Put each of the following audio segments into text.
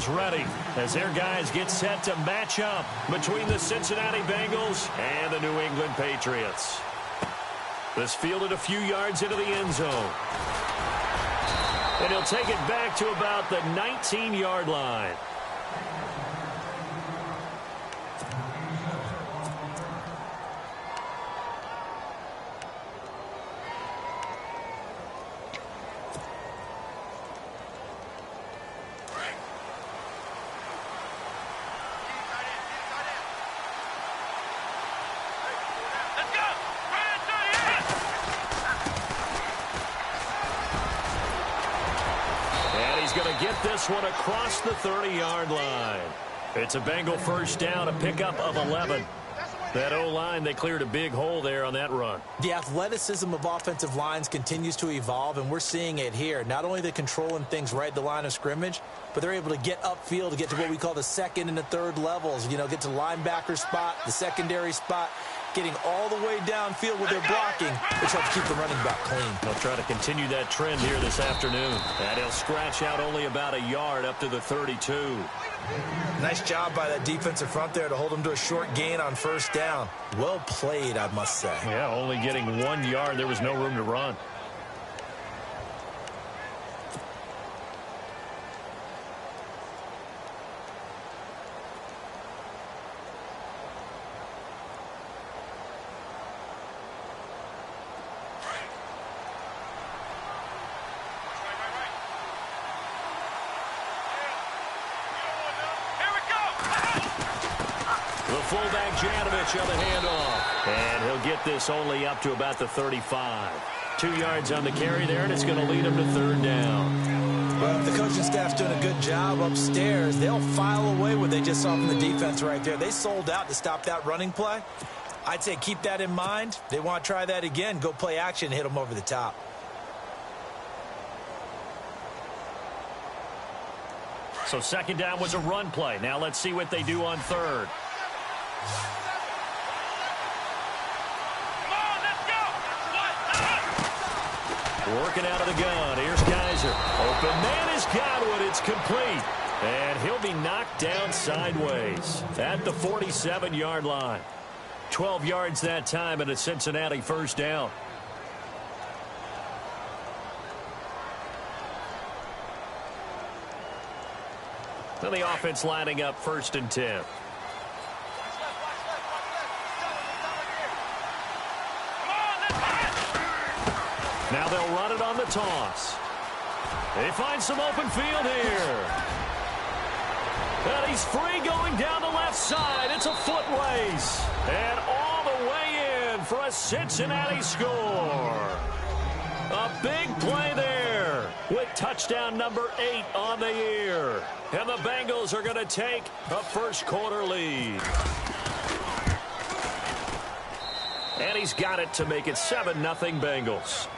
is ready as their guys get set to match up between the Cincinnati Bengals and the New England Patriots. This fielded a few yards into the end zone. And he'll take it back to about the 19-yard line. Going to get this one across the 30-yard line. It's a Bengal first down, a pickup of 11. That O-line, they cleared a big hole there on that run. The athleticism of offensive lines continues to evolve, and we're seeing it here. Not only they're controlling things right at the line of scrimmage, but they're able to get upfield to get to what we call the second and the third levels. You know, get to linebacker spot, the secondary spot, getting all the way downfield with their blocking, which helps keep the running back clean. They'll try to continue that trend here this afternoon. And he'll scratch out only about a yard up to the 32. Nice job by that defensive front there to hold him to a short gain on first down. Well played, I must say. Yeah, only getting 1 yard. There was no room to run. Fullback Janovich on the handoff. And he'll get this only up to about the 35. 2 yards on the carry there, and it's going to lead him to third down. Well, if the coaching staff's doing a good job upstairs, they'll file away what they just saw from the defense right there. They sold out to stop that running play. I'd say keep that in mind. They want to try that again. Go play action, hit them over the top. So second down was a run play. Now let's see what they do on third. Working out of the gun. Here's Kaiser. Open man is Godwin. It's complete. And he'll be knocked down sideways at the 47-yard line. 12 yards that time and a Cincinnati first down. Then the offense lining up 1st and 10. Now they'll run it on the toss. They find some open field here. And he's free going down the left side. It's a foot race. And all the way in for a Cincinnati score. A big play there with touchdown number 8 on the year. And the Bengals are going to take a first quarter lead. And he's got it to make it 7-0 Bengals.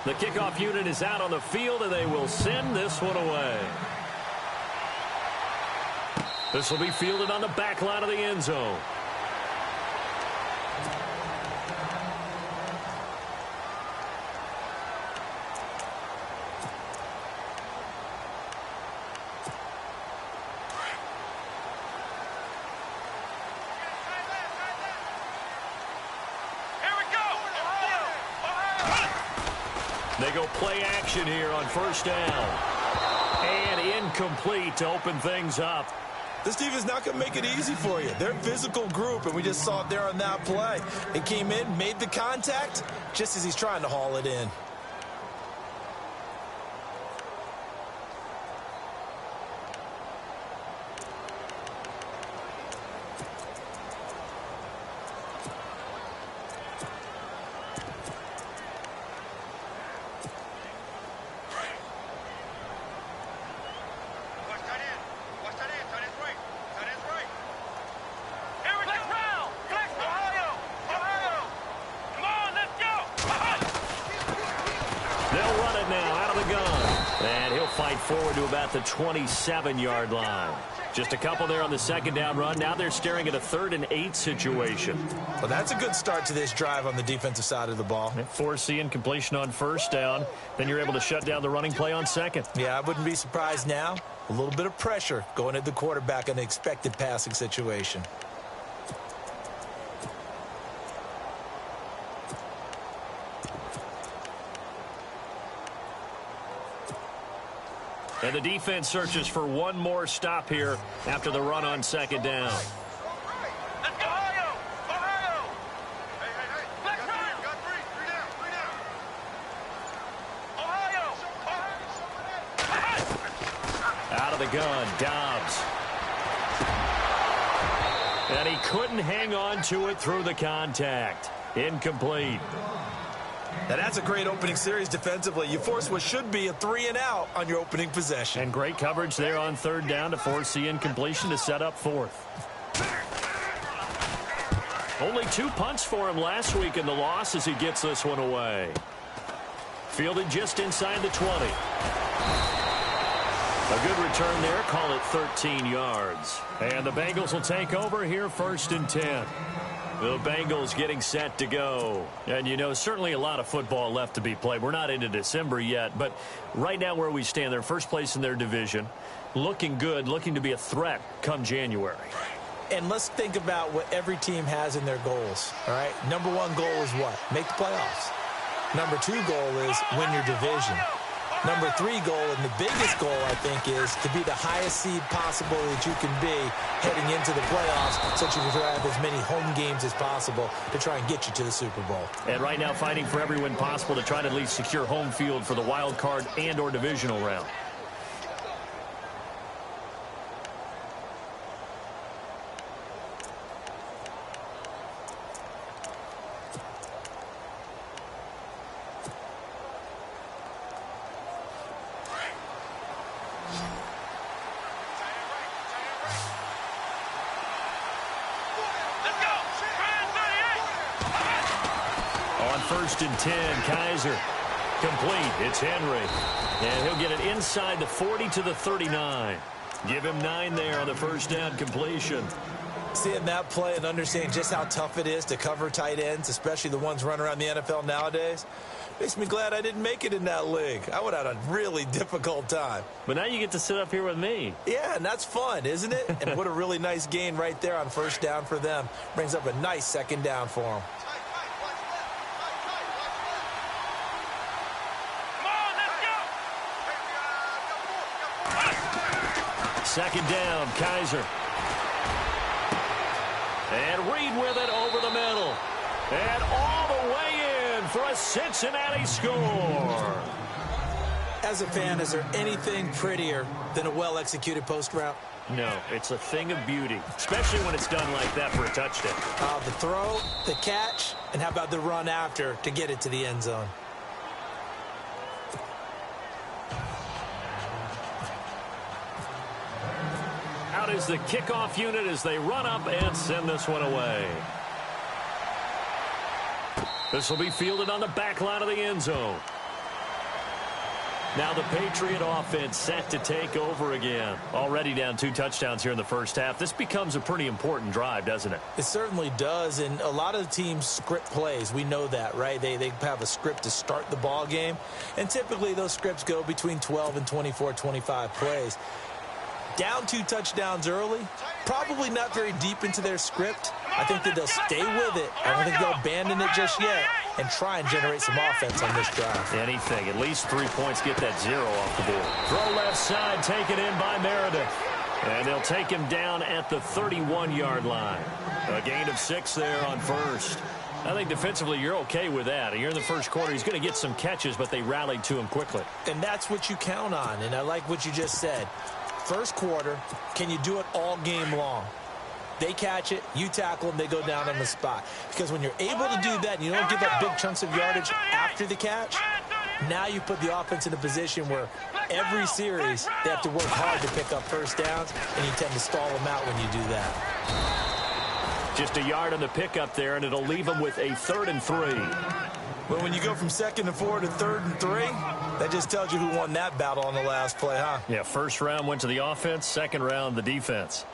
The kickoff unit is out on the field, and they will send this one away. This will be fielded on the back line of the end zone. They go play action here on first down. And incomplete to open things up. This defense not going to make it easy for you. They're a physical group, and we just saw it there on that play. It came in, made the contact, just as he's trying to haul it in. Forward to about the 27-yard line. Just a couple there on the second down run. Now they're staring at a 3rd and 8 situation. Well, that's a good start to this drive on the defensive side of the ball. Forcing completion on first down. Then you're able to shut down the running play on second. Yeah, I wouldn't be surprised now. A little bit of pressure going at the quarterback in an expected passing situation. And the defense searches for one more stop here after the run on second down. Let's go, Ohio! Ohio! Hey. Got three down. Ohio! Out of the gun, Dobbs. And he couldn't hang on to it through the contact. Incomplete. Now, that's a great opening series defensively. You force what should be a 3-and-out on your opening possession. And great coverage there on third down to force the incompletion to set up fourth. Only 2 punts for him last week in the loss as he gets this one away. Fielded just inside the 20. A good return there. Call it 13 yards. And the Bengals will take over here 1st and 10. The Bengals getting set to go. And, you know, certainly a lot of football left to be played. We're not into December yet, but right now where we stand, they're first place in their division. Looking good, looking to be a threat come January. And let's think about what every team has in their goals, all right? Number 1 goal is what? Make the playoffs. Number 2 goal is win your division. Number 3 goal, and the biggest goal, I think, is to be the highest seed possible that you can be heading into the playoffs so that you can have as many home games as possible to try and get you to the Super Bowl. And right now fighting for every win possible to try to at least secure home field for the wild card and or divisional round. On 1st and 10, Kaiser. Complete. It's Henry. And he'll get it inside the 40 to the 39. Give him 9 there on the first down completion. Seeing that play and understanding just how tough it is to cover tight ends, especially the ones running around the NFL nowadays, makes me glad I didn't make it in that league. I would have had a really difficult time. But now you get to sit up here with me. Yeah, and that's fun, isn't it? And what a really nice gain right there on first down for them. Brings up a nice second down for them. Second down, Kaiser. And Reed with it over the middle. And all the way in for a Cincinnati score. As a fan, is there anything prettier than a well-executed post route? No, it's a thing of beauty, especially when it's done like that for a touchdown. The throw, the catch, and how about the run after to get it to the end zone? Out is the kickoff unit as they run up and send this one away. This will be fielded on the back line of the end zone. Now the Patriot offense set to take over again. Already down 2 touchdowns here in the first half. This becomes a pretty important drive, doesn't it? It certainly does, and a lot of the teams script plays. We know that, right? They have a script to start the ball game, and typically those scripts go between 12 and 24, 25 plays. Down 2 touchdowns early, probably not very deep into their script. I think that they'll stay with it. I don't think they'll abandon it just yet and try and generate some offense on this drive. Anything. At least 3 points, get that 0 off the board. Throw left side, taken in by Meredith. And they'll take him down at the 31-yard line. A gain of 6 there on first. I think defensively you're okay with that. You're in the first quarter. He's going to get some catches, but they rallied to him quickly. And that's what you count on, and I like what you just said. First quarter, can you do it all game long? They catch it, you tackle them, they go down on the spot. Because when you're able to do that and you don't give up big chunks of yardage after the catch, now you put the offense in a position where every series they have to work hard to pick up first downs, and you tend to stall them out when you do that. Just a yard on the pickup there, and it'll leave them with a 3rd and 3. Well, when you go from 2nd and 4 to 3rd and 3, that just tells you who won that battle on the last play, huh? Yeah, first round went to the offense, second round the defense.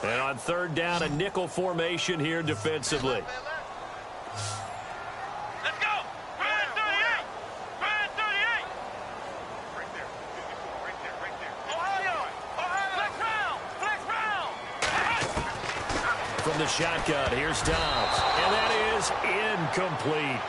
And on 3rd down, a nickel formation here defensively. Let's go! Red 38! Red 38! Right there. Right there. Ohio! Flex round! From the shotgun, here's Dobbs. And that is incomplete.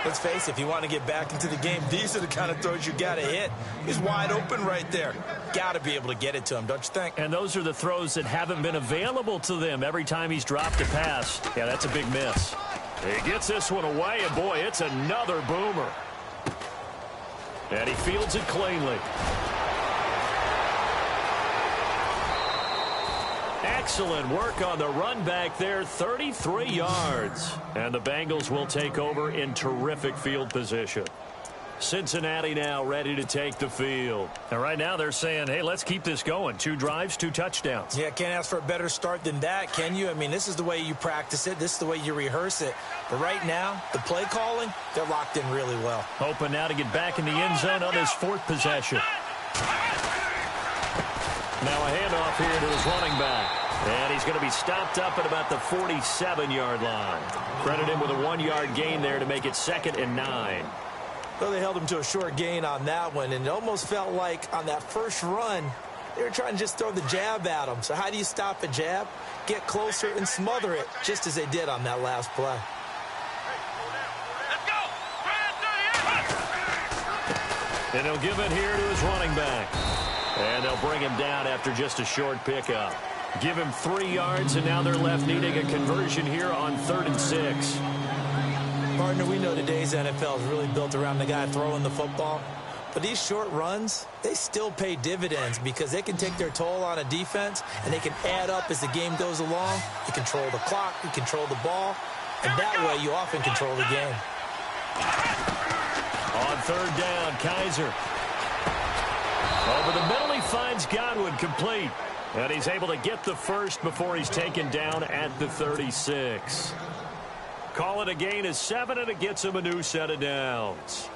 Let's face it, if you want to get back into the game, these are the kind of throws you got to hit. He's wide open right there. Got to be able to get it to him, don't you think? And those are the throws that haven't been available to them every time he's dropped a pass. Yeah, that's a big miss. He gets this one away, and boy, it's another boomer. And he fields it cleanly. Excellent work on the run back there, 33 yards. And the Bengals will take over in terrific field position. Cincinnati now ready to take the field. And right now they're saying, hey, let's keep this going. 2 drives, 2 touchdowns. Yeah, can't ask for a better start than that, can you? I mean, this is the way you practice it. This is the way you rehearse it. But right now, the play calling, they're locked in really well. Hoping now to get back in the end zone on his 4th possession. Now a handoff here to his running back. And he's going to be stopped up at about the 47-yard line. Credit him with a 1-yard gain there to make it 2nd and 9. Well, they held him to a short gain on that one, and it almost felt like on that first run, they were trying to just throw the jab at him. So how do you stop a jab? Get closer and smother it, just as they did on that last play. Let's go! Red 38! And he'll give it here to his running back. And they'll bring him down after just a short pickup. Give him 3 yards, and now they're left needing a conversion here on 3rd and 6. Partner, we know today's NFL is really built around the guy throwing the football. But these short runs, they still pay dividends because they can take their toll on a defense, and they can add up as the game goes along. You control the clock, you control the ball, and that way you often control the game. On 3rd down, Kaiser. Over the middle, he finds Godwin complete. And he's able to get the first before he's taken down at the 36. Call it a gain of 7, and it gets him a new set of downs.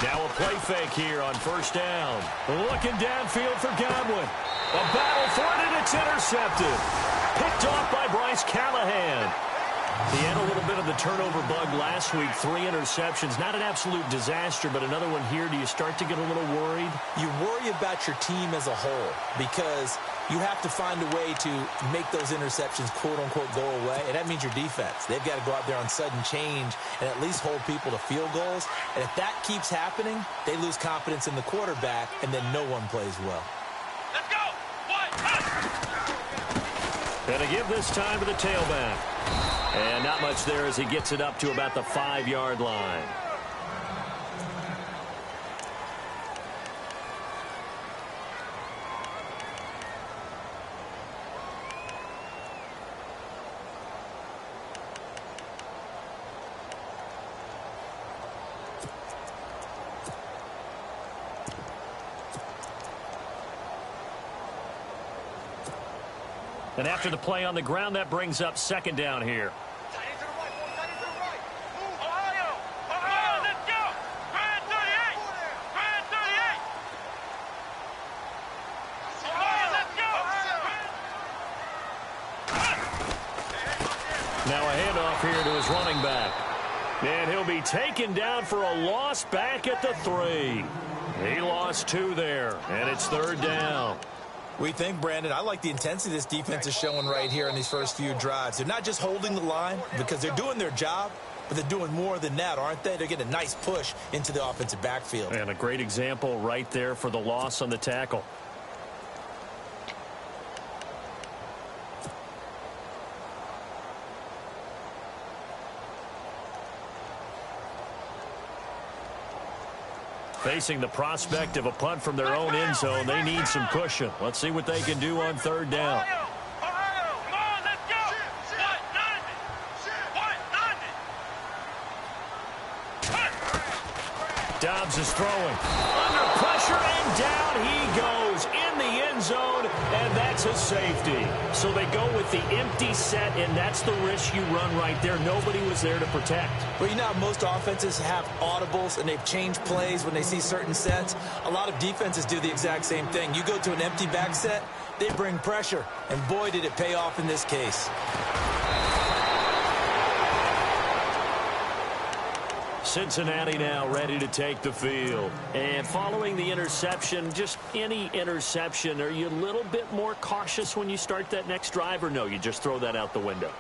Now a play fake here on 1st down. Looking downfield for Godwin. A battle for it, and it's intercepted. Picked off by Bryce Callahan. He had a little bit of the turnover bug last week. 3 interceptions. Not an absolute disaster, but another one here. Do you start to get a little worried? You worry about your team as a whole because you have to find a way to make those interceptions, quote-unquote, go away, and that means your defense. They've got to go out there on sudden change and at least hold people to field goals. And if that keeps happening, they lose confidence in the quarterback, and then no one plays well. Let's go! And to give this time to the tailback. And not much there as he gets it up to about the 5-yard line. And after the play on the ground, that brings up 2nd down here. Ohio! Ohio, let's go! Red 38! Red 38! Ohio, let's go! Now a handoff here to his running back. And he'll be taken down for a loss back at the 3. He lost 2 there, and it's 3rd down. We think, Brandon, I like the intensity this defense is showing right here in these first few drives. They're not just holding the line because they're doing their job, but they're doing more than that, aren't they? They're getting a nice push into the offensive backfield. And a great example right there for the loss on the tackle. Facing the prospect of a punt from their own end zone, they need some cushion. Let's see what they can do on third down. Dobbs is throwing. Under pressure, and down he goes in the end zone, and that's a safety. So they go with the empty set, and that's the risk you run right there. Nobody was there to protect. Well, you know how most offenses have audibles, and they've changed plays when they see certain sets. A lot of defenses do the exact same thing. You go to an empty back set, they bring pressure, and boy, did it pay off in this case. Cincinnati now ready to take the field. And following the interception, just any interception, are you a little bit more cautious when you start that next drive, or no, you just throw that out the window?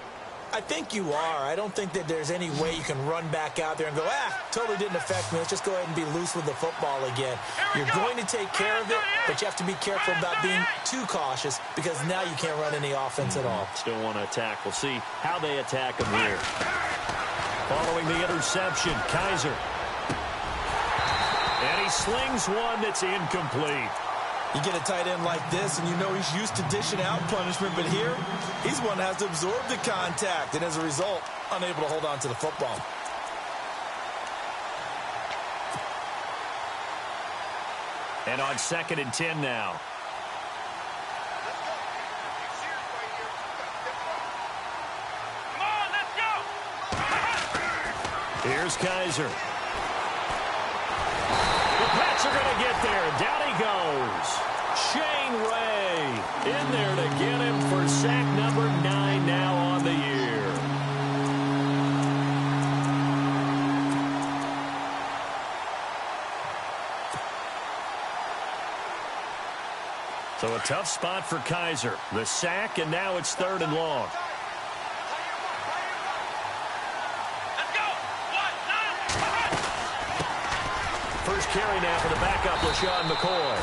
I think you are. I don't think that there's any way you can run back out there and go, totally didn't affect me. Let's just go ahead and be loose with the football again. You're going to take care of it, but you have to be careful about being too cautious because now you can't run any offense at all. Still want to attack. We'll see how they attack him here. Following the interception, Kaiser. And he slings one that's incomplete. You get a tight end like this, and you know he's used to dishing out punishment, but here, he's one that has to absorb the contact, and as a result, unable to hold on to the football. And on 2nd and 10 now. Here's Kaiser. The Pats are going to get there. Down he goes. Shane Ray in there to get him for sack number 9 now on the year. So a tough spot for Kaiser. The sack, and now it's 3rd and long. First carry now for the backup, LaShawn McCoy.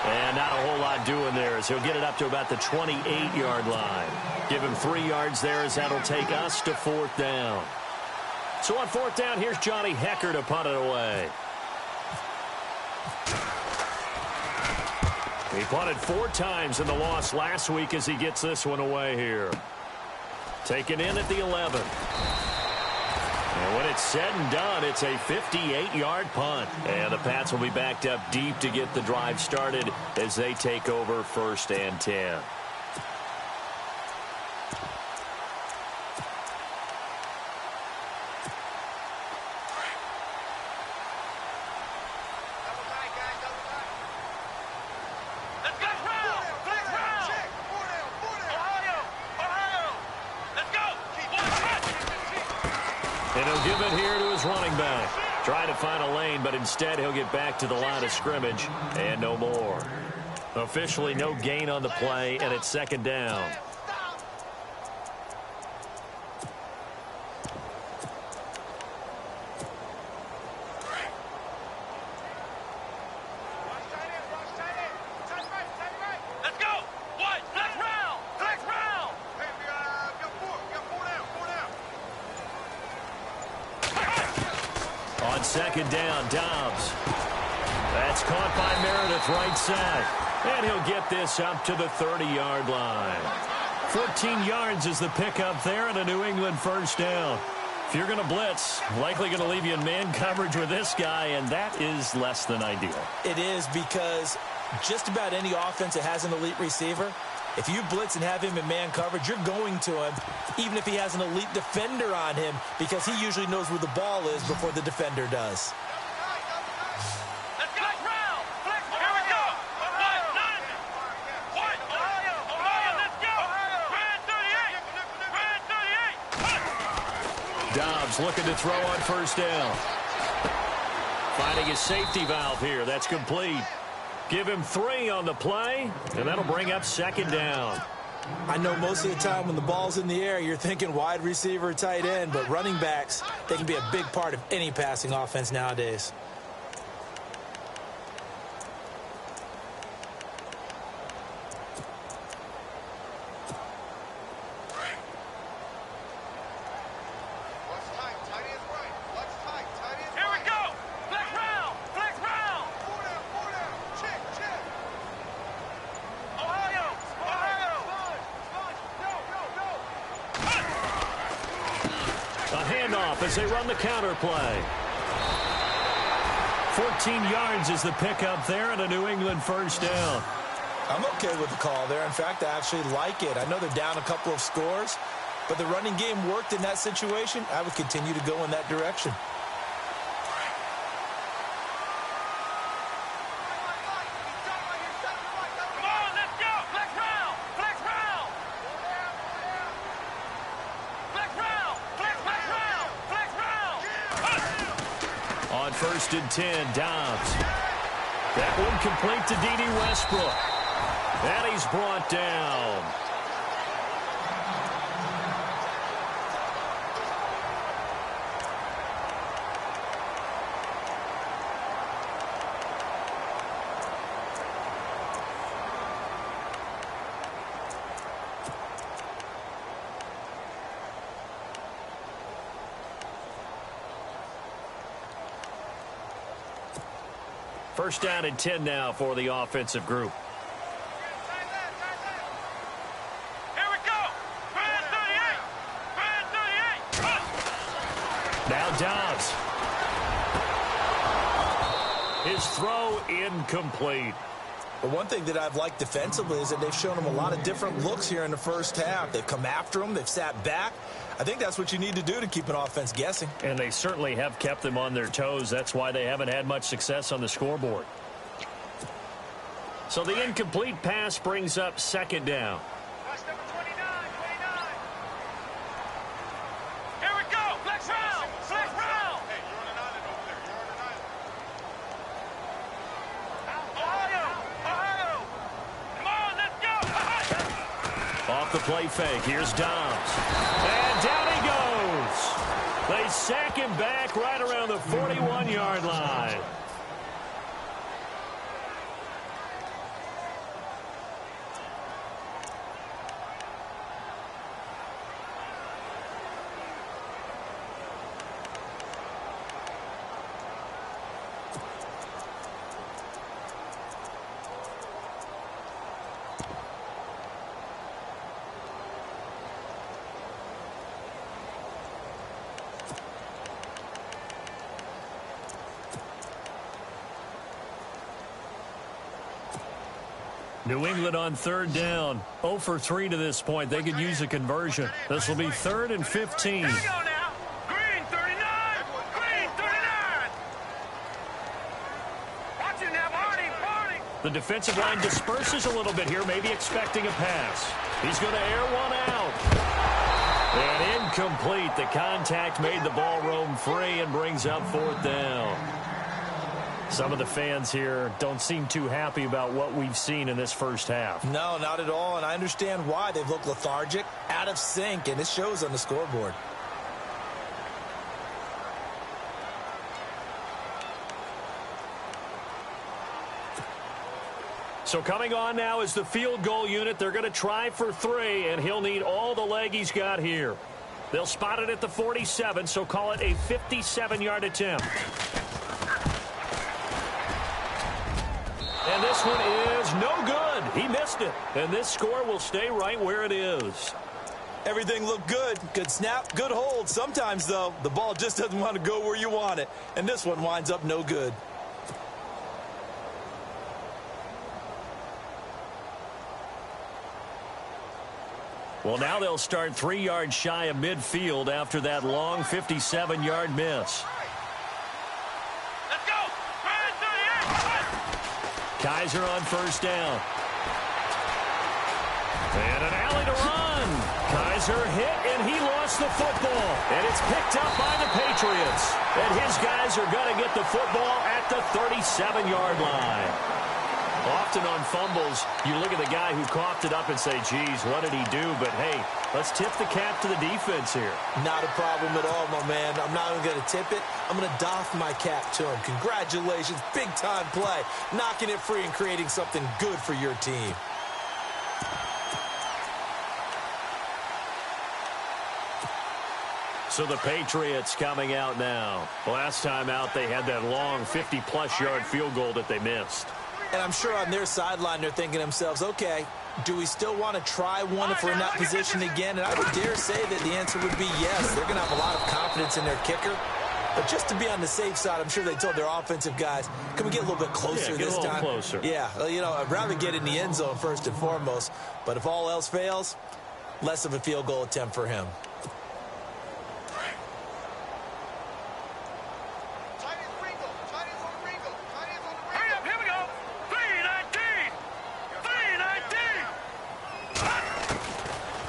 And not a whole lot doing there as he'll get it up to about the 28-yard line. Give him 3 yards there as that'll take us to 4th down. So on 4th down, here's Johnny Hecker to punt it away. He punted 4 times in the loss last week as he gets this one away here. Taken in at the 11. And when it's said and done, it's a 58-yard punt. And the Pats will be backed up deep to get the drive started as they take over 1st and 10. And he'll give it here to his running back. Trying to find a lane, but instead he'll get back to the line of scrimmage and no more. Officially no gain on the play, and it's 2nd down. On 2nd down, Dobbs. That's caught by Meredith right side. And he'll get this up to the 30-yard line. 14 yards is the pickup there and a New England 1st down. If you're going to blitz, likely going to leave you in man coverage with this guy, and that is less than ideal. It is because just about any offense that has an elite receiver, if you blitz and have him in man coverage, you're going to him, even if he has an elite defender on him, because he usually knows where the ball is before the defender does. Dobbs looking to throw on 1st down. Finding his safety valve here. That's complete. Give him 3 on the play, and that'll bring up 2nd down. I know most of the time when the ball's in the air, you're thinking wide receiver, tight end, but running backs, they can be a big part of any passing offense nowadays. Here we go! Flex round! Flex round! A handoff as they run the counter play. 14 yards is the pickup there and a New England first down. I'm okay with the call there. In fact, I actually like it. I know they're down a couple of scores, but the running game worked in that situation. I would continue to go in that direction. Come on, let's go. Flex round. Flex round. Flex round. Flex round. Flex round. On 1st and 10, Dobbs. That one complete to D.D. Westbrook. And he's brought down. First down and 10 now for the offensive group. Here we go. Brand 38. Brand 38. Now Dobbs. His throw incomplete. But one thing that I've liked defensively is that they've shown them a lot of different looks here in the first half. They've come after them. They've sat back. I think that's what you need to do to keep an offense guessing. And they certainly have kept them on their toes. That's why they haven't had much success on the scoreboard. So the incomplete pass brings up second down. That's number 29. Here we go. Flex round. Flex round. Hey, you're on an island over there. You're on an island. Ohio. Come on, let's go. Off the play fake. Here's Dobbs. And down he goes. They sack him back right around the 41-yard line. New England on third down. 0 for 3 to this point. They could use a conversion. This will be 3rd and 15. Here we go now. Green 39. Green 39. Watch it now, Marty. The defensive line disperses a little bit here, maybe expecting a pass. He's going to air one out. And incomplete. The contact made the ball roam free and brings up 4th down. Some of the fans here don't seem too happy about what we've seen in this first half. No, not at all, and I understand why. They've looked lethargic, out of sync, and it shows on the scoreboard. So coming on now is the field goal unit. They're going to try for 3, and he'll need all the leg he's got here. They'll spot it at the 47, so call it a 57-yard attempt. And this one is no good. He missed it. And this score will stay right where it is. Everything looked good. Good snap, good hold. Sometimes, though, the ball just doesn't want to go where you want it. And this one winds up no good. Well, now they'll start 3 yards shy of midfield after that long 57-yard miss. Let's go. Brand 38. Kaiser on first down. And an alley to run. Kaiser hit, and he lost the football. And it's picked up by the Patriots. And his guys are going to get the football at the 37-yard line. Often on fumbles, you look at the guy who coughed it up and say, geez, what did he do? But, hey, let's tip the cap to the defense here. Not a problem at all, my man. I'm not even going to tip it. I'm going to doff my cap to him. Congratulations. Big-time play. Knocking it free and creating something good for your team. So the Patriots coming out now. Last time out, they had that long 50-plus yard field goal that they missed. And I'm sure on their sideline they're thinking to themselves, okay, Do we still want to try one if we're in that position again? And I would dare say that the answer would be yes. They're going to have a lot of confidence in their kicker. But just to be on the safe side, I'm sure they told their offensive guys, can we get a little bit closer this time? Closer. Yeah, I'd rather get in the end zone first and foremost. But if all else fails, less of a field goal attempt for him.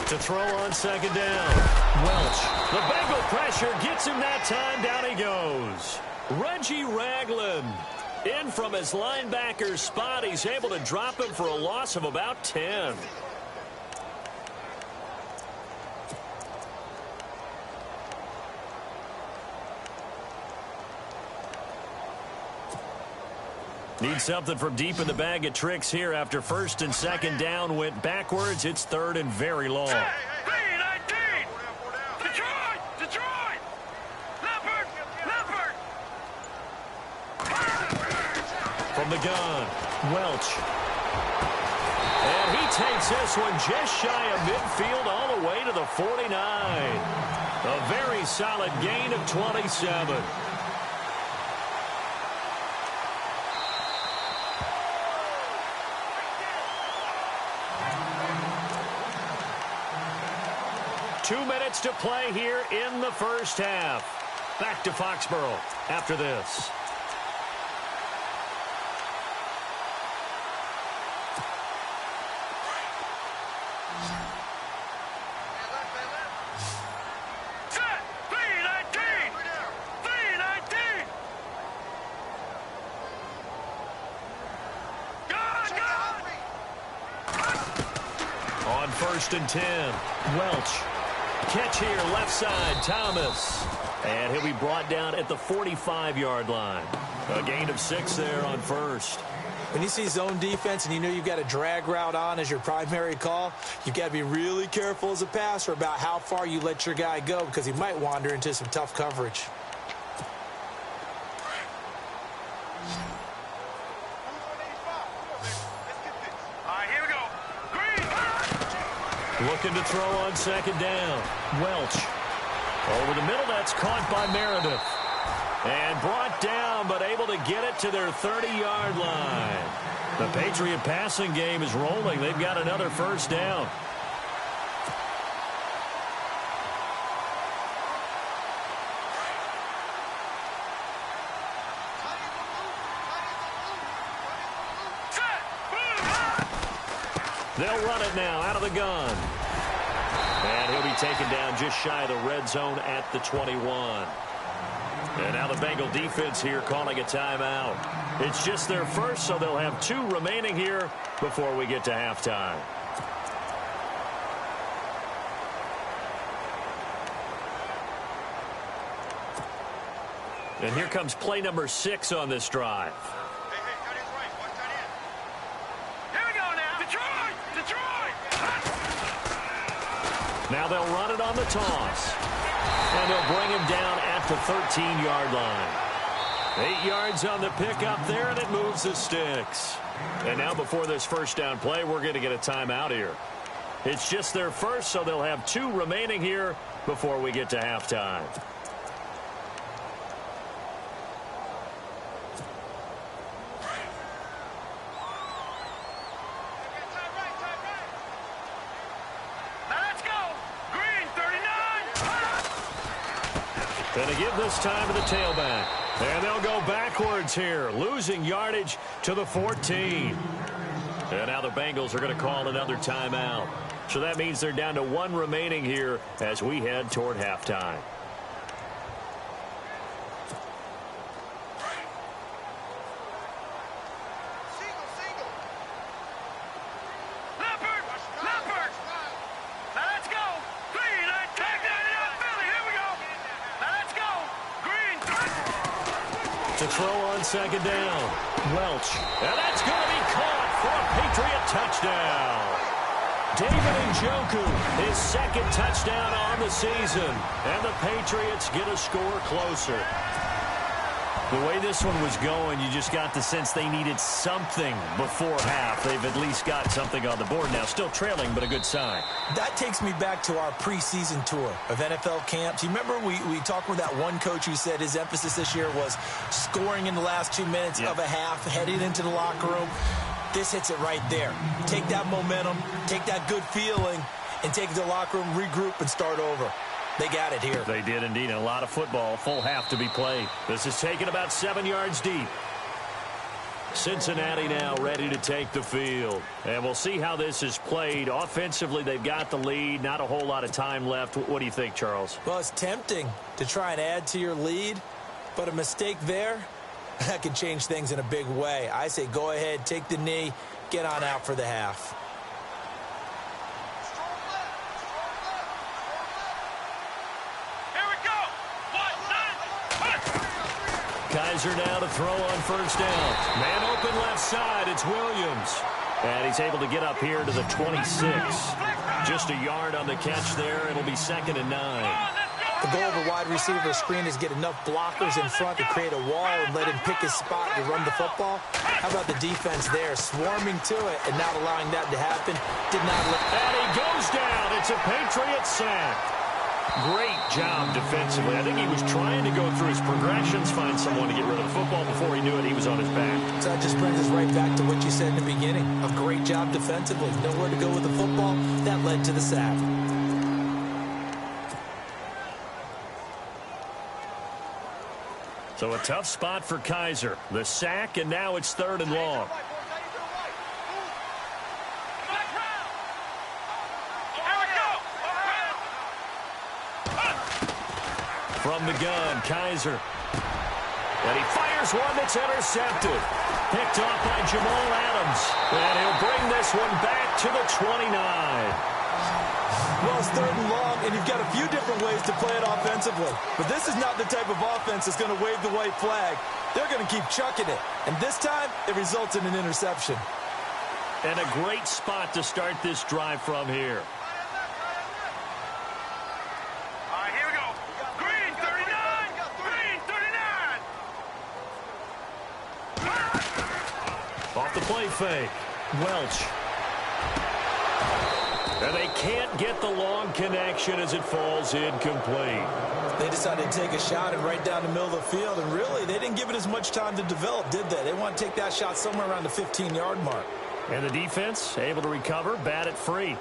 To throw on second down. Welch. The Bengal pressure gets him that time. Down he goes. Reggie Ragland in from his linebacker spot. He's able to drop him for a loss of about 10. Need something from deep in the bag of tricks here after first and second down went backwards. It's third and very long. Detroit! Leopard! From the gun, Welch. And he takes this one just shy of midfield all the way to the 49. A very solid gain of 27. Two minutes to play here in the first half. Back to Foxborough after this. Set! 319! On first and 10, Welch. Catch here, left side, Thomas. And he'll be brought down at the 45-yard line. A gain of 6 there on first. When you see zone defense and you know you've got a drag route on as your primary call, you've got to be really careful as a passer about how far you let your guy go because he might wander into some tough coverage. Looking to throw on second down. Welch. Over the middle, that's caught by Meredith. And brought down, but able to get it to their 30-yard line. The Patriot passing game is rolling. They've got another first down. They'll run it now out of the gun. And he'll be taken down just shy of the red zone at the 21. And now the Bengal defense here calling a timeout. It's just their first, so they'll have 2 remaining here before we get to halftime. And here comes play number 6 on this drive. Now they'll run it on the toss. And they'll bring him down at the 13-yard line. 8 yards on the pickup there, and it moves the sticks. And now before this first down play, we're going to get a timeout here. It's just their first, so they'll have 2 remaining here before we get to halftime. And to give this time to the tailback. And they'll go backwards here, losing yardage to the 14. And now the Bengals are going to call another timeout. So that means they're down to 1 remaining here as we head toward halftime. To throw on second down. Welch. And that's going to be caught for a Patriot touchdown. David Njoku, his 2nd touchdown on the season. And the Patriots get a score closer. The way this one was going, you just got the sense they needed something before half. They've at least got something on the board now. Still trailing, but a good sign. That takes me back to our preseason tour of NFL camps. You remember we talked with that one coach who said his emphasis this year was scoring in the last 2 minutes of a half, heading into the locker room. This hits it right there. Take that momentum, take that good feeling, and take it to the locker room, regroup, and start over. They got it here. They did indeed. And a lot of football, full half to be played. This is taken about 7 yards deep. Cincinnati now ready to take the field. And we'll see how this is played. Offensively, they've got the lead. Not a whole lot of time left. What do you think, Charles? Well, it's tempting to try and add to your lead, but a mistake there, that could change things in a big way. I say go ahead, take the knee, get on out for the half. Kaiser now to throw on first down. Man open left side. It's Williams. And he's able to get up here to the 26. Just a yard on the catch there. It'll be 2nd and 9. The goal of a wide receiver screen is get enough blockers in front to create a wall and let him pick his spot to run the football. How about the defense there, swarming to it and not allowing that to happen? Did not look. And he goes down. It's a Patriot sack. Great job defensively. I think he was trying to go through his progressions, find someone to get rid of the football. Before he knew it, he was on his back. So that just brings us right back to what you said in the beginning. A great job defensively. Nowhere to go with the football. That led to the sack. So a tough spot for Kaiser. The sack, and now it's 3rd and long. From the gun, Kaiser. And he fires one that's intercepted. Picked off by Jamal Adams. And he'll bring this one back to the 29. Well, it's 3rd and long, and you've got a few different ways to play it offensively. But this is not the type of offense that's going to wave the white flag. They're going to keep chucking it. And this time, it results in an interception. And a great spot to start this drive from here. Off the play fake. Welch. And they can't get the long connection as it falls incomplete. They decided to take a shot and right down the middle of the field, and really, they didn't give it as much time to develop, did they? They want to take that shot somewhere around the 15-yard mark. And the defense able to recover, bat it free.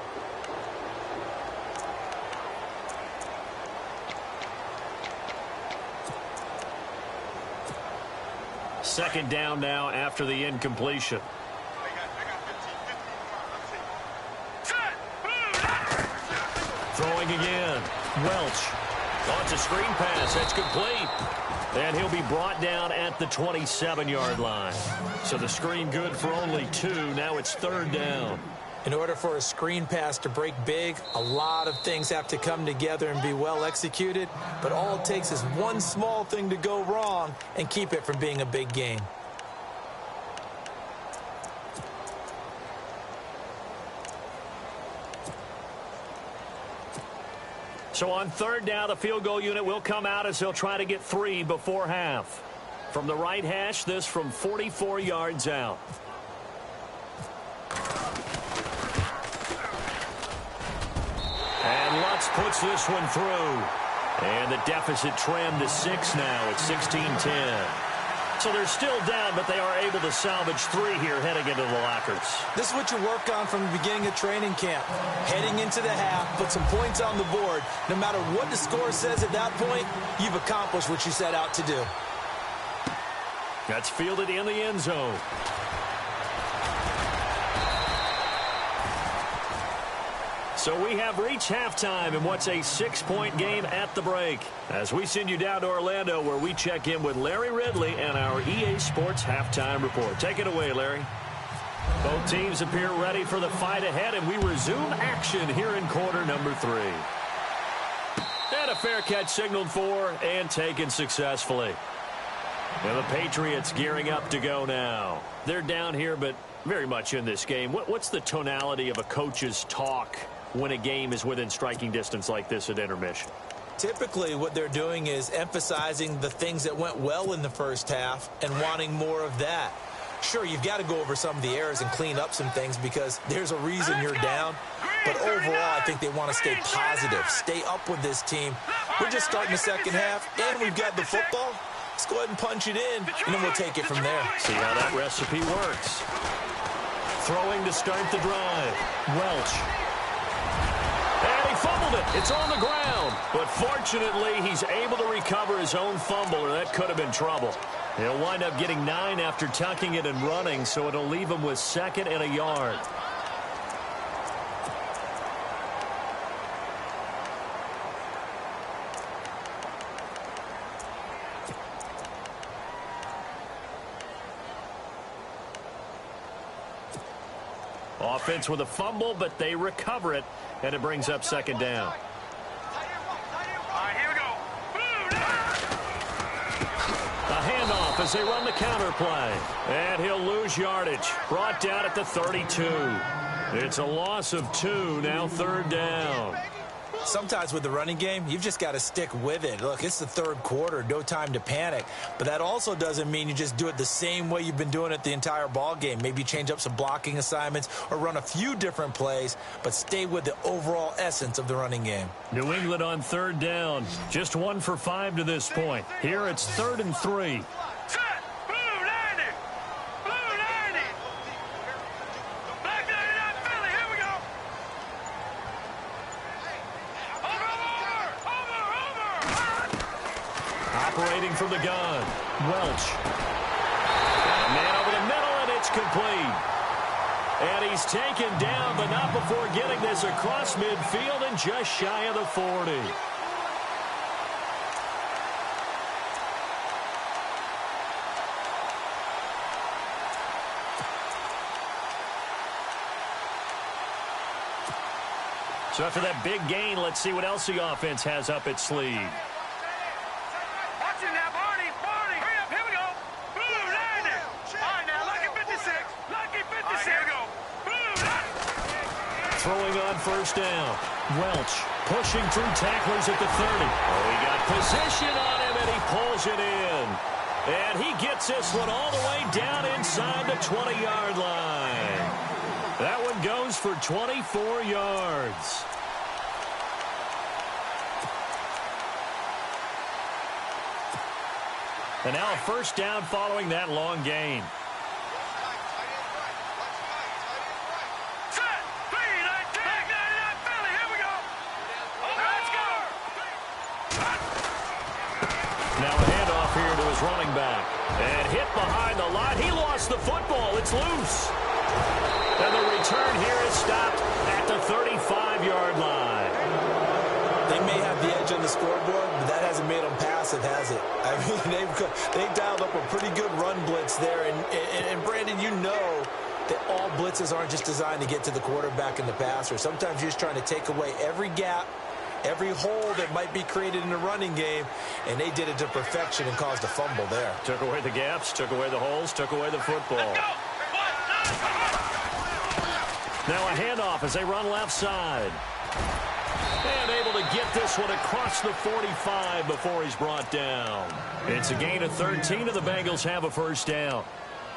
Second down now after the incompletion. Throwing again. Welch. On to screen pass. That's complete. And he'll be brought down at the 27-yard line. So the screen good for only 2. Now it's 3rd down. In order for a screen pass to break big, a lot of things have to come together and be well executed. But all it takes is one small thing to go wrong and keep it from being a big game. So on 3rd down, the field goal unit will come out as they'll try to get 3 before half. From the right hash, this from 44 yards out. And Lutz puts this one through. And the deficit trimmed to 6 now at 16-10. So they're still down, but they are able to salvage 3 here heading into the lockers. This is what you work on from the beginning of training camp. Heading into the half, put some points on the board. No matter what the score says at that point, you've accomplished what you set out to do. That's fielded in the end zone. So we have reached halftime in what's a 6-point game at the break. As we send you down to Orlando, where we check in with Larry Ridley and our EA Sports Halftime Report. Take it away, Larry. Both teams appear ready for the fight ahead, and we resume action here in quarter number 3. And a fair catch signaled for and taken successfully. And the Patriots gearing up to go now. They're down here, but very much in this game. What's the tonality of a coach's talk when a game is within striking distance like this at intermission? Typically, what they're doing is emphasizing the things that went well in the first half and wanting more of that. Sure, you've got to go over some of the errors and clean up some things because there's a reason you're down. But overall, I think they want to stay positive, stay up with this team. We're just starting the second half, and we've got the football. Let's go ahead and punch it in, and then we'll take it from there. See how that recipe works. Throwing to start the drive. Welch. And he fumbled it. It's on the ground. But fortunately, he's able to recover his own fumble, or that could have been trouble. He'll wind up getting 9 after tucking it and running, so it'll leave him with 2nd and a yard. Offense with a fumble, but they recover it, and it brings up 2nd down. All right, here we go. A handoff as they run the counter play. And he'll lose yardage. Brought down at the 32. It's a loss of 2, now 3rd down. Sometimes with the running game, you've just got to stick with it. Look, it's the 3rd quarter, no time to panic. But that also doesn't mean you just do it the same way you've been doing it the entire ball game. Maybe change up some blocking assignments or run a few different plays, but stay with the overall essence of the running game. New England on 3rd down. Just 1 for 5 to this point. Here it's 3rd and 3. Operating from the gun. Welch. And a man over the middle, and it's complete. And he's taken down, but not before getting this across midfield and just shy of the 40. So after that big gain, let's see what else the offense has up its sleeve. Throwing on 1st down. Welch pushing through tacklers at the 30. Oh, he got position on him, and he pulls it in. And he gets this one all the way down inside the 20-yard line. That one goes for 24 yards. And now a 1st down following that long gain. Now a handoff here to his running back. And hit behind the line. He lost the football. It's loose. And the return here is stopped at the 35-yard line. They may have the edge on the scoreboard, but that hasn't made them passive, has it? I mean, they've dialed up a pretty good run blitz there. And Brandon, you know that all blitzes aren't just designed to get to the quarterback and the passer. Sometimes you're just trying to take away every gap, every hole that might be created in the running game, and they did it to perfection and caused a fumble there. Took away the gaps, took away the holes, took away the football. Now a handoff as they run left side. And able to get this one across the 45 before he's brought down. It's a gain of 13, and the Bengals have a 1st down.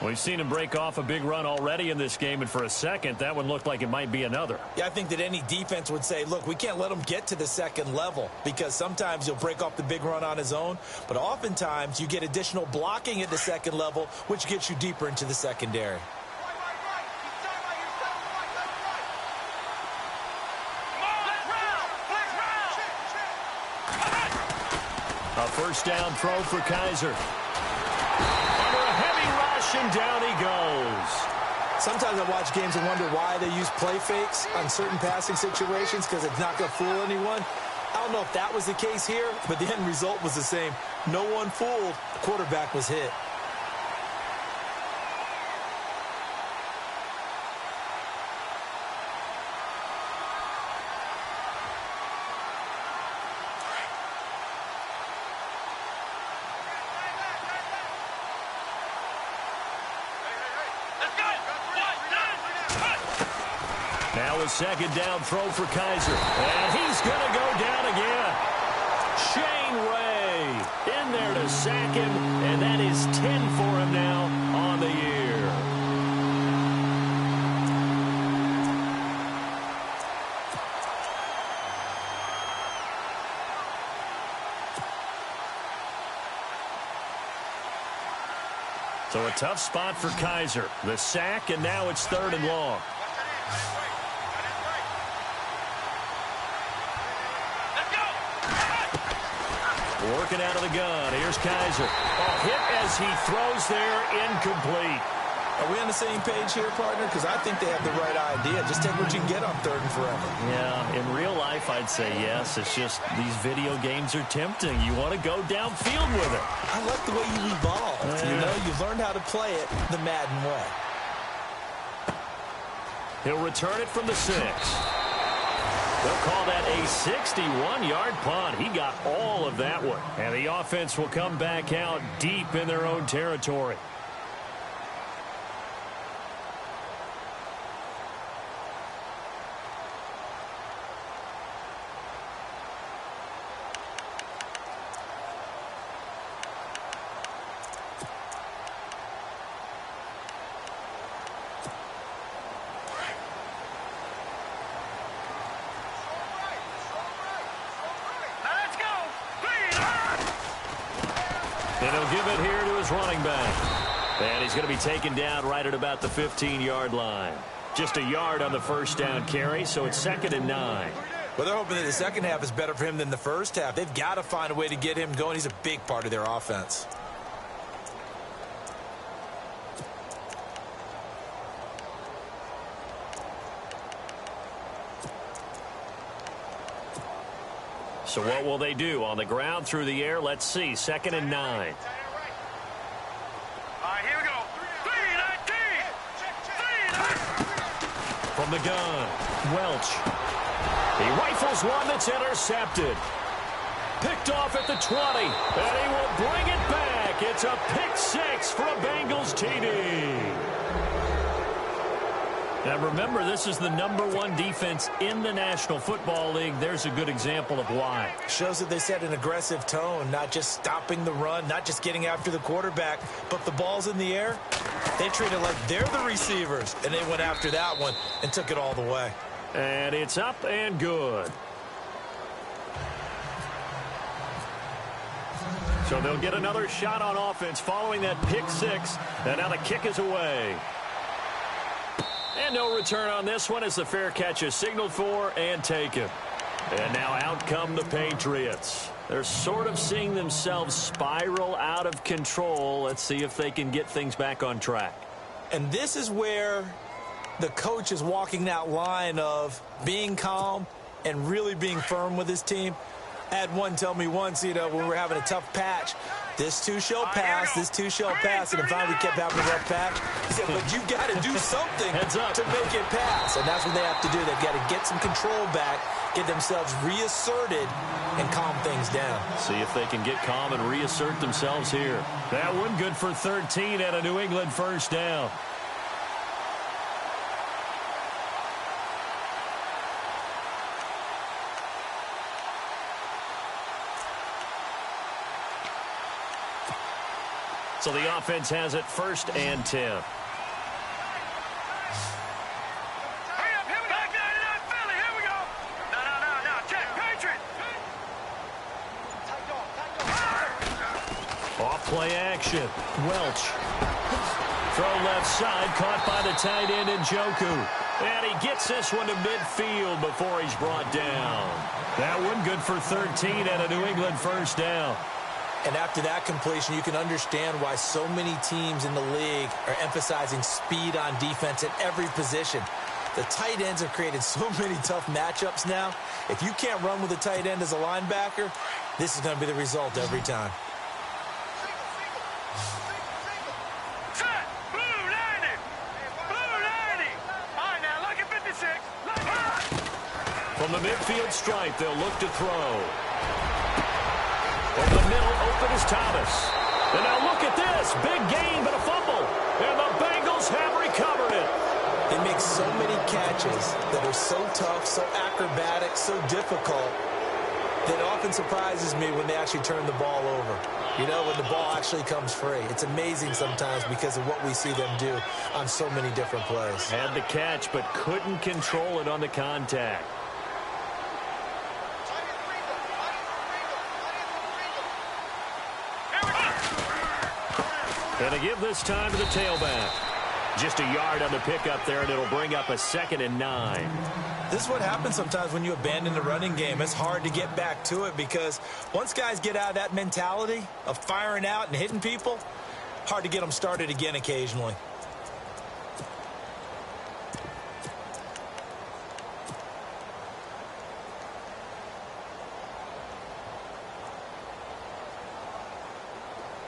We've seen him break off a big run already in this game, and for a second, that one looked like it might be another. Yeah, I think that any defense would say, look, we can't let him get to the 2nd level because sometimes he'll break off the big run on his own, but oftentimes you get additional blocking at the 2nd level, which gets you deeper into the secondary. A 1st down throw for Kaiser. Under a heavy rush, and down he goes. Sometimes I watch games and wonder why they use play fakes on certain passing situations because it's not going to fool anyone. I don't know if that was the case here, but the end result was the same. No one fooled. The quarterback was hit. Now a 2nd down throw for Kaiser. And he's going to go down again. to sack him, and that is 10 for him now on the year. So a tough spot for Kaiser. The sack, and now it's 3rd and long. Working out of the gun. Here's Kaiser. Hit as he throws there, incomplete. Are we on the same page here, partner? Because I think they have the right idea. Just take what you can get on 3rd and forever. Yeah, in real life, I'd say yes. It's just these video games are tempting. You want to go downfield with it. I like the way you evolved. You know, you've learned how to play it the Madden way. He'll return it from the 6. They'll call that a 61-yard punt. He got all of that one. And the offense will come back out deep in their own territory. And he'll give it here to his running back. And he's going to be taken down right at about the 15-yard line. Just a yard on the first down carry, so it's 2nd and 9. Well, they're hoping that the second half is better for him than the first half. They've got to find a way to get him going. He's a big part of their offense. So what will they do? On the ground, through the air, let's see. 2nd and 9. All right, here we go. 3-19. From the gun, Welch. He rifles one that's intercepted. Picked off at the 20, and he will bring it back. It's a pick 6 for a Bengals TD. Now remember, this is the #1 defense in the National Football League. There's a good example of why. Shows that they set an aggressive tone, not just stopping the run, not just getting after the quarterback, but the ball's in the air. They treat it like they're the receivers, and they went after that one and took it all the way. And it's up and good. So they'll get another shot on offense following that pick 6, and now the kick is away. And no return on this one as the fair catch is signaled for and taken. And now out come the Patriots. They're sort of seeing themselves spiral out of control. Let's see if they can get things back on track. And this is where the coach is walking that line of being calm and really being firm with his team. I had one tell me once, you know, when we were having a tough patch, this too shall pass, this too shall pass. And then finally we kept having a rough patch. He said, but you've got to do something to make it pass. And that's what they have to do. They've got to get some control back, get themselves reasserted, and calm things down. See if they can get calm and reassert themselves here. That one good for 13 and a New England first down. So the offense has it 1st and 10. Hurry up, here we go. Back 99 Philly, here we go. No, check, Patriots. Off play action. Welch. Throw left side, caught by the tight end Njoku. And he gets this one to midfield before he's brought down. That one good for 13 and a New England first down. And after that completion, you can understand why so many teams in the league are emphasizing speed on defense at every position. The tight ends have created so many tough matchups now. If you can't run with a tight end as a linebacker, this is going to be the result every time. Set, blue 90. Blue 90. All right, now look at 56. From the midfield stripe, they'll look to throw. Over the middle, open is Thomas. And now look at this. Big gain, but a fumble. And the Bengals have recovered it. They make so many catches that are so tough, so acrobatic, so difficult. That often surprises me when they actually turn the ball over. You know, when the ball actually comes free. It's amazing sometimes because of what we see them do on so many different plays. Had the catch, but couldn't control it on the contact. And to give this time to the tailback. Just a yard on the pickup there, and it'll bring up a 2nd and 9. This is what happens sometimes when you abandon the running game. It's hard to get back to it because once guys get out of that mentality of firing out and hitting people, hard to get them started again occasionally.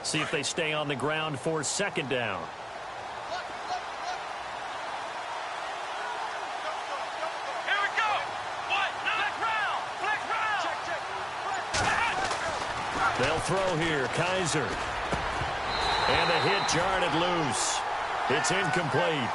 See if they stay on the ground for 2nd down. They'll throw here. Kaiser. And a hit jarred it loose. It's incomplete.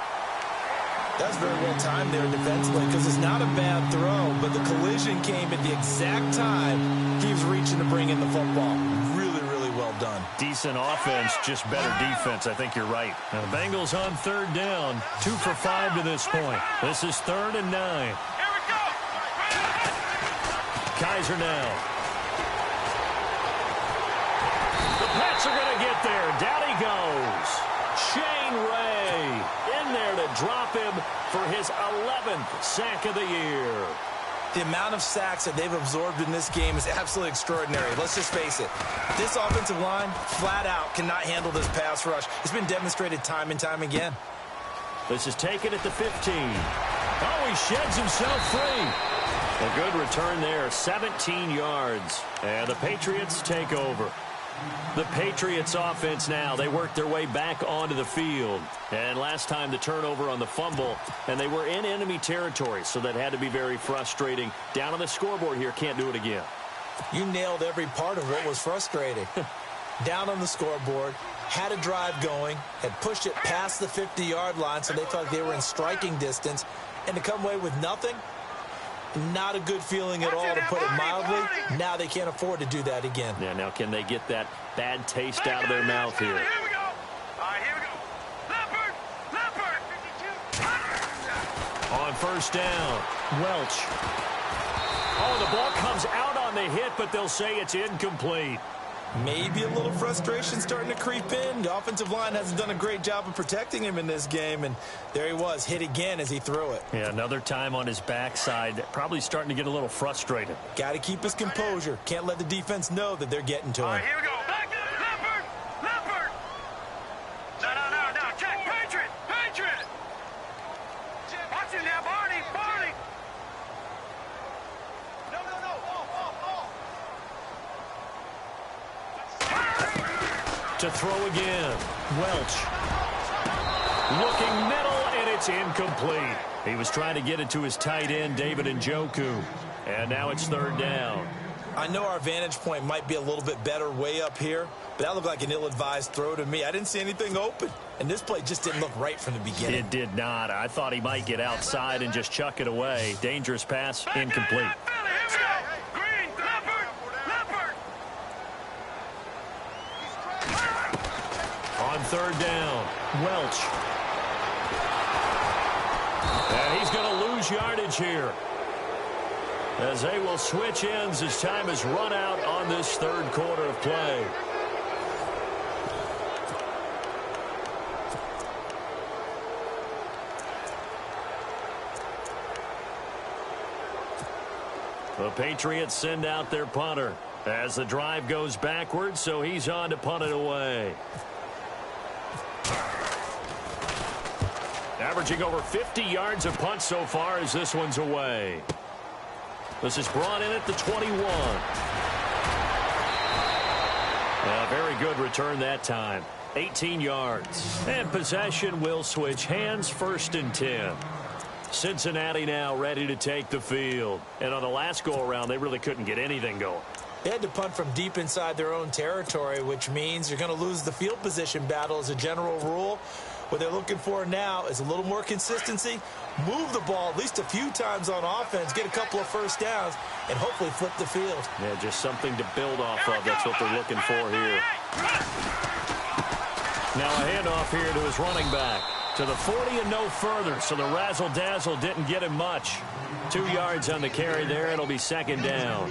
That's very well timed there defensively because it's not a bad throw, but the collision came at the exact time he was reaching to bring in the football. Really, really well done. Decent offense, just better defense. I think you're right. Now the Bengals on 3rd down. 2 for 5 to this point. This is 3rd and 9. Here we go. Kaiser now. Pats are going to get there. Down he goes. Shane Ray in there to drop him for his 11th sack of the year. The amount of sacks that they've absorbed in this game is absolutely extraordinary. Let's just face it. This offensive line, flat out, cannot handle this pass rush. It's been demonstrated time and time again. This is taken at the 15. Oh, he sheds himself free. A good return there, 17 yards. And the Patriots take over. The Patriots offense now, they work their way back onto the field. And last time the turnover on the fumble, and they were in enemy territory, so that had to be very frustrating. Down on the scoreboard here, can't do it again. You nailed every part of what was frustrating. Down on the scoreboard, had a drive going, had pushed it past the 50-yard line, so they felt like they were in striking distance, and to come away with nothing, not a good feeling at all, to put it mildly. Now they can't afford to do that again. Yeah, now can they get that bad taste out of their mouth here? Here we go. All right, here we go. Leopard. On 1st down, Welch. Oh, the ball comes out on the hit, but they'll say it's incomplete. Maybe a little frustration starting to creep in. The offensive line hasn't done a great job of protecting him in this game, and there he was, hit again as he threw it. Yeah, another time on his backside, probably starting to get a little frustrated. Got to keep his composure. Can't let the defense know that they're getting to him. All right, here we go. Back to Leopard. No. Check. Patriot. Watch him now, Barney. No. To throw again, Welch. Looking middle, and it's incomplete. He was trying to get it to his tight end, David Njoku. And now it's 3rd down. I know our vantage point might be a little bit better way up here, but that looked like an ill-advised throw to me. I didn't see anything open, and this play just didn't look right from the beginning. It did not. I thought he might get outside and just chuck it away. Dangerous pass, incomplete. On 3rd down, Welch. And he's going to lose yardage here, as they will switch ends as time has run out on this 3rd quarter of play. The Patriots send out their punter as the drive goes backwards, so he's on to punt it away. Averaging over 50 yards of punt so far as this one's away. This is brought in at the 21. A very good return that time. 18 yards. And possession will switch hands, 1st and 10. Cincinnati now ready to take the field. And on the last go-around, they really couldn't get anything going. They had to punt from deep inside their own territory, which means you're going to lose the field position battle as a general rule. What they're looking for now is a little more consistency, move the ball at least a few times on offense, get a couple of first downs, and hopefully flip the field. Yeah, just something to build off of. That's what they're looking for here. Now a handoff here to his running back. To the 40 and no further, so the razzle-dazzle didn't get him much. 2 yards on the carry there. It'll be second down.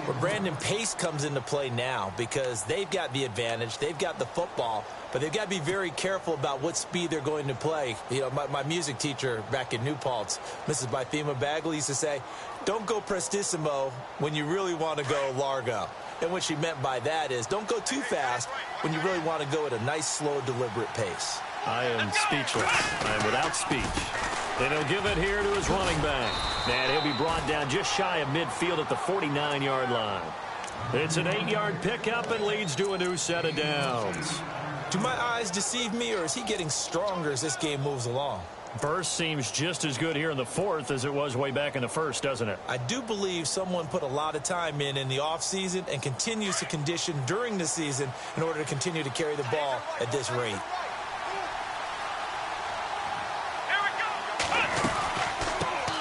Well, Brandon, pace comes into play now because they've got the advantage. They've got the football, but they've got to be very careful about what speed they're going to play. You know, my music teacher back in New Paltz, Mrs. Bythema Bagley, used to say, don't go prestissimo when you really want to go largo. And what she meant by that is don't go too fast when you really want to go at a nice, slow, deliberate pace. I am speechless. I am without speech. Then he'll give it here to his running back. And he'll be brought down just shy of midfield at the 49-yard line. It's an 8-yard pickup and leads to a new set of downs. Do my eyes deceive me, or is he getting stronger as this game moves along? Burst seems just as good here in the fourth as it was way back in the first, doesn't it? I do believe someone put a lot of time in the offseason and continues to condition during the season in order to continue to carry the ball at this rate.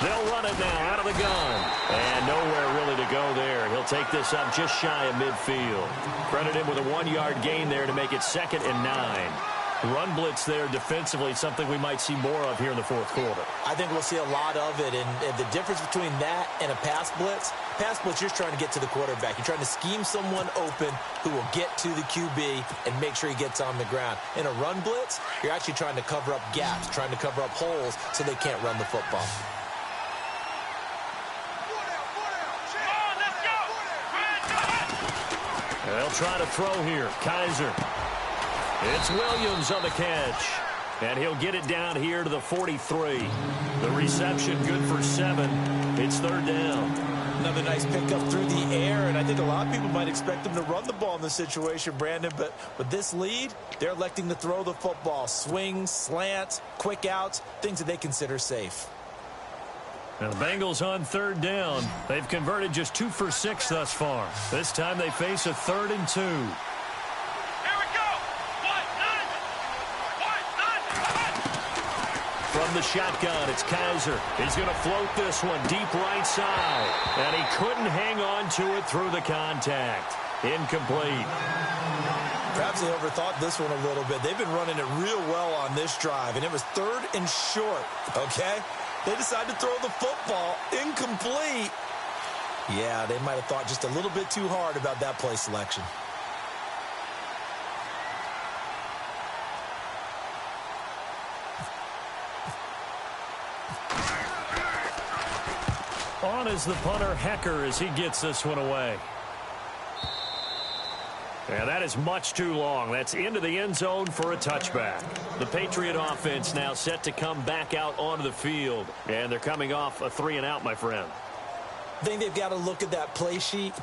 They'll run it now out of the gun. And nowhere really to go there. He'll take this up just shy of midfield. Credit him with a 1-yard gain there to make it 2nd and 9. Run blitz there defensively, something we might see more of here in the fourth quarter. I think we'll see a lot of it, and the difference between that and a pass blitz, you're trying to get to the quarterback. You're trying to scheme someone open who will get to the QB and make sure he gets on the ground. In a run blitz, you're actually trying to cover up gaps, trying to cover up holes so they can't run the football. They'll try to throw here. Kaiser. It's Williams on the catch. And he'll get it down here to the 43. The reception good for 7. It's 3rd down. Another nice pickup through the air, and I think a lot of people might expect them to run the ball in this situation, Brandon, but with this lead, they're electing to throw the football. Swings, slants, quick outs, things that they consider safe. Now the Bengals on 3rd down. They've converted just 2 for 6 thus far. This time they face a 3rd and 2. From the shotgun, it's Kaiser. He's going to float this one deep right side. And he couldn't hang on to it through the contact. Incomplete. Perhaps they overthought this one a little bit. They've been running it real well on this drive, and it was 3rd and short, okay? They decided to throw the football incomplete. Yeah, they might have thought just a little bit too hard about that play selection. On is the punter, Hecker, as he gets this one away. And that is much too long. That's into the end zone for a touchback. The Patriot offense now set to come back out onto the field. And they're coming off a 3-and-out, my friend. I think they've got to look at that play sheet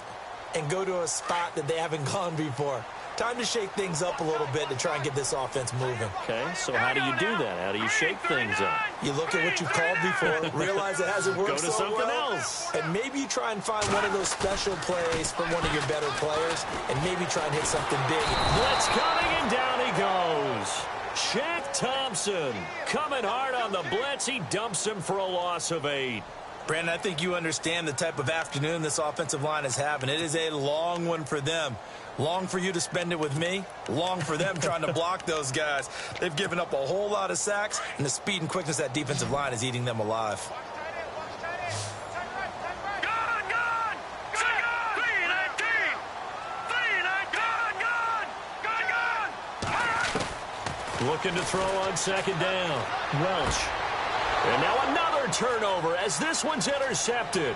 and go to a spot that they haven't gone before. Time to shake things up a little bit to try and get this offense moving. Okay, so how do you do that? How do you shake things up? You look at what you've called before, realize it hasn't worked so well. Go to something else. And maybe you try and find one of those special plays from one of your better players, and maybe try and hit something big. Blitz coming, and down he goes. Shaq Thompson coming hard on the blitz. He dumps him for a loss of 8. Brandon, I think you understand the type of afternoon this offensive line is having. It is a long one for them. Long for you to spend it with me. Long for them trying to block those guys. They've given up a whole lot of sacks, and the speed and quickness of that defensive line is eating them alive. Looking to throw on 2nd down. Welch. And now another turnover as this one's intercepted.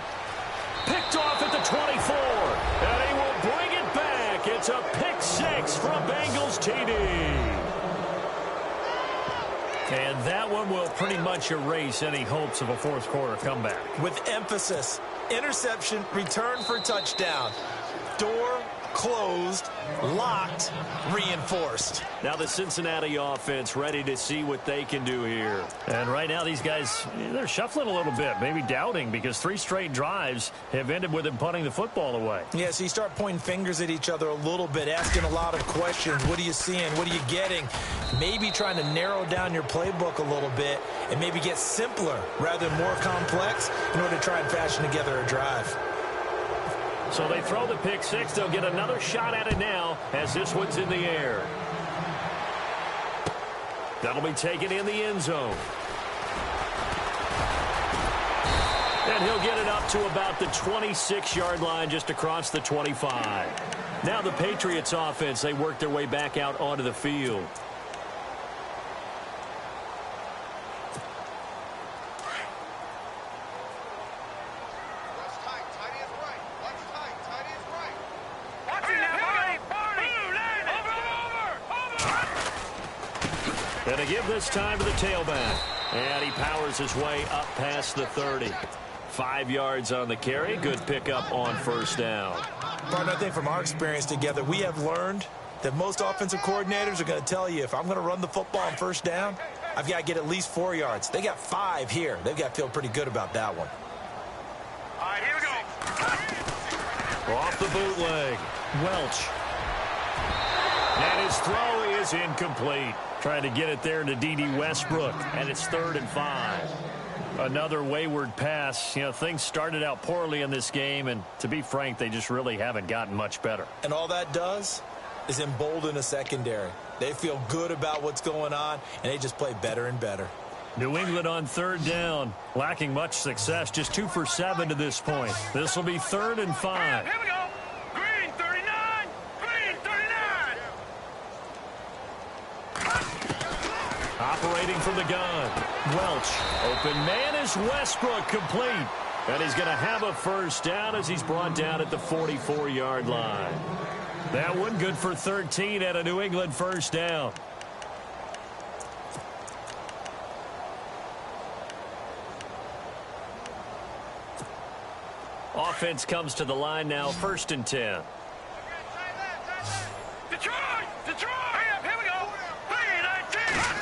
Picked off at the 24. And he will bring it back. It's a pick 6 for a Bengals TD. And that one will pretty much erase any hopes of a fourth quarter comeback. With emphasis, interception, return for touchdown. Door closed, locked, reinforced. Now the Cincinnati offense ready to see what they can do here. And right now these guys, they're shuffling a little bit, maybe doubting, because 3 straight drives have ended with them punting the football away. Yeah, so you start pointing fingers at each other a little bit, asking a lot of questions. What are you seeing? What are you getting? Maybe trying to narrow down your playbook a little bit and maybe get simpler rather than more complex in order to try and fashion together a drive. So they throw the pick six. They'll get another shot at it now as this one's in the air. That'll be taken in the end zone. And he'll get it up to about the 26-yard line just across the 25. Now the Patriots offense, they work their way back out onto the field. And to give this time to the tailback. And he powers his way up past the 30. 5 yards on the carry. Good pickup on first down. Partner, I think from our experience together, we have learned that most offensive coordinators are going to tell you, if I'm going to run the football on first down, I've got to get at least 4 yards. They got 5 here. They've got to feel pretty good about that one. All right, here we go. Off the bootleg. Welch. And his throw is incomplete. Trying to get it there to D.D. Westbrook, and it's 3rd and 5. Another wayward pass. You know, things started out poorly in this game, and to be frank, they just really haven't gotten much better. And all that does is embolden a secondary. They feel good about what's going on, and they just play better and better. New England on 3rd down, lacking much success, just 2 for 7 to this point. This will be 3rd and 5. Here we go. Green 39. Green 39. Operating from the gun. Welch. Open man is Westbrook, complete. And he's going to have a first down as he's brought down at the 44-yard line. That one good for 13 at a New England first down. Offense comes to the line now, 1st and 10. Detroit! Detroit! Here we go. 3-19.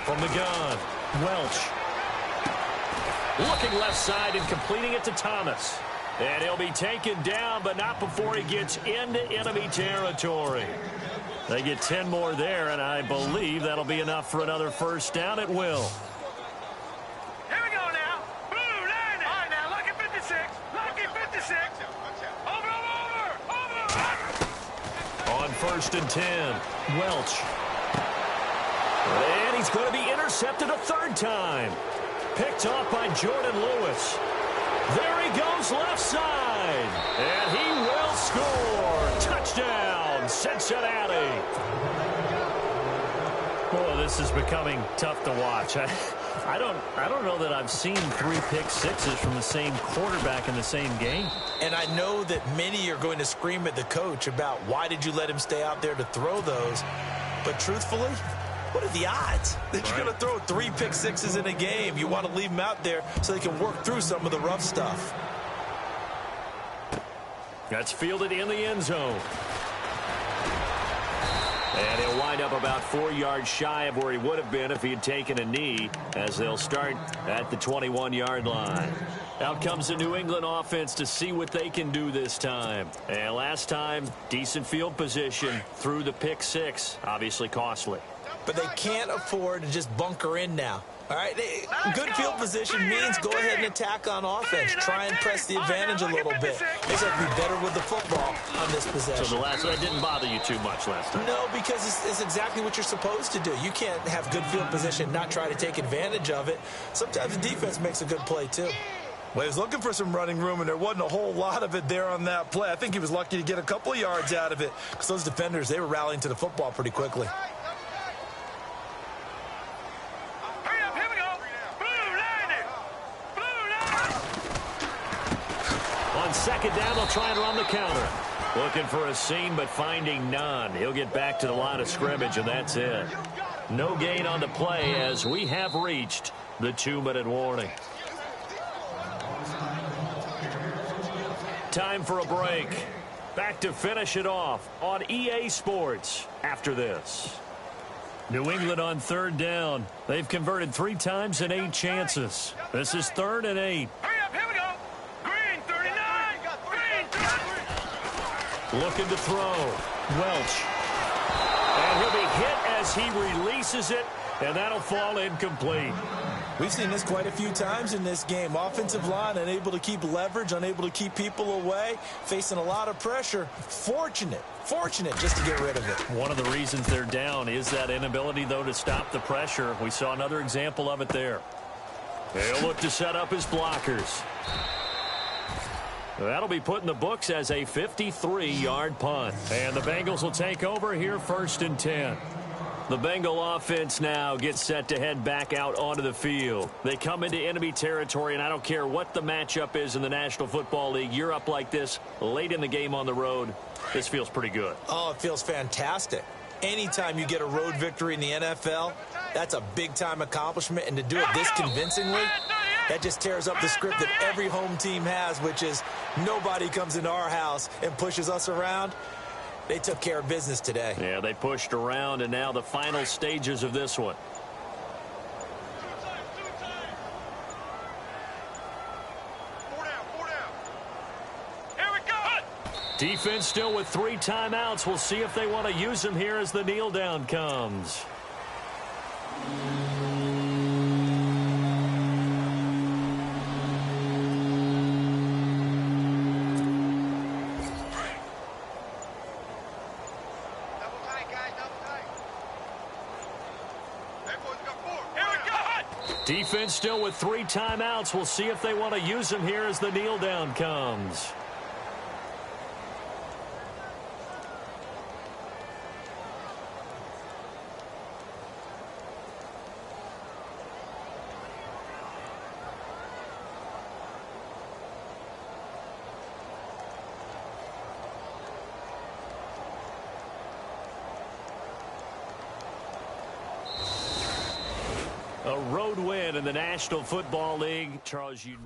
From the gun, Welch. Looking left side and completing it to Thomas. And he'll be taken down, but not before he gets into enemy territory. They get 10 more there, and I believe that'll be enough for another first down. It will. Here we go now. Blue line. All right, now, lucky 56. Lucky 56. Over. On 1st and 10, Welch. And he's going to be intercepted a 3rd time. Picked off by Jordan Lewis. There he goes left side. And he will score. Touchdown, Cincinnati. Boy, this is becoming tough to watch. I don't know that I've seen 3 pick sixes from the same quarterback in the same game. And I know that many are going to scream at the coach about why did you let him stay out there to throw those. But truthfully, what are the odds that you're going to throw 3 pick sixes in a game? You want to leave them out there so they can work through some of the rough stuff. That's fielded in the end zone. And he'll wind up about 4 yards shy of where he would have been if he had taken a knee, as they'll start at the 21-yard line. Out comes the New England offense to see what they can do this time. And last time, decent field position through the pick six. Obviously costly. But they can't afford to just bunker in now. All right, good field position means go ahead and attack on offense. Try and press the advantage a little bit. They have to be better with the football on this possession. So that didn't bother you too much last time? No, because it's exactly what you're supposed to do. You can't have good field position and not try to take advantage of it. Sometimes the defense makes a good play, too. Well, he was looking for some running room, and there wasn't a whole lot of it there on that play. I think he was lucky to get a couple of yards out of it because those defenders, they were rallying to the football pretty quickly. On 2nd down, they'll try and run the counter. Looking for a seam, but finding none. He'll get back to the line of scrimmage, and that's it. No gain on the play as we have reached the 2-minute warning. Time for a break. back to finish it off on EA Sports after this. New England on third down. They've converted 3 times in 8 chances. This is 3rd and 8. Hurry up, here we go. Green, 39. Green, 33. Looking to throw. Welch. And he'll be hit as he releases it, and that'll fall incomplete. We've seen this quite a few times in this game. Offensive line unable to keep leverage, unable to keep people away, facing a lot of pressure. Fortunate just to get rid of it. One of the reasons they're down is that inability, though, to stop the pressure. We saw another example of it there. He'll look to set up his blockers. That'll be put in the books as a 53-yard punt. And the Bengals will take over here 1st and 10. The Bengal offense now gets set to head back out onto the field. They come into enemy territory, and I don't care what the matchup is in the National Football League. You're up like this late in the game on the road. This feels pretty good. Oh, it feels fantastic. Anytime you get a road victory in the NFL, that's a big-time accomplishment. And to do it this convincingly, that just tears up the script that every home team has, which is nobody comes into our house and pushes us around. They took care of business today. Yeah, they pushed around, and now the final stages of this one. Four down. Here we go. Defense still with 3 timeouts. We'll see if they want to use them here as the kneel down comes. Defense still with 3 timeouts. We'll see if they want to use them here as the kneel down comes. A road win in the National Football League. Charles, you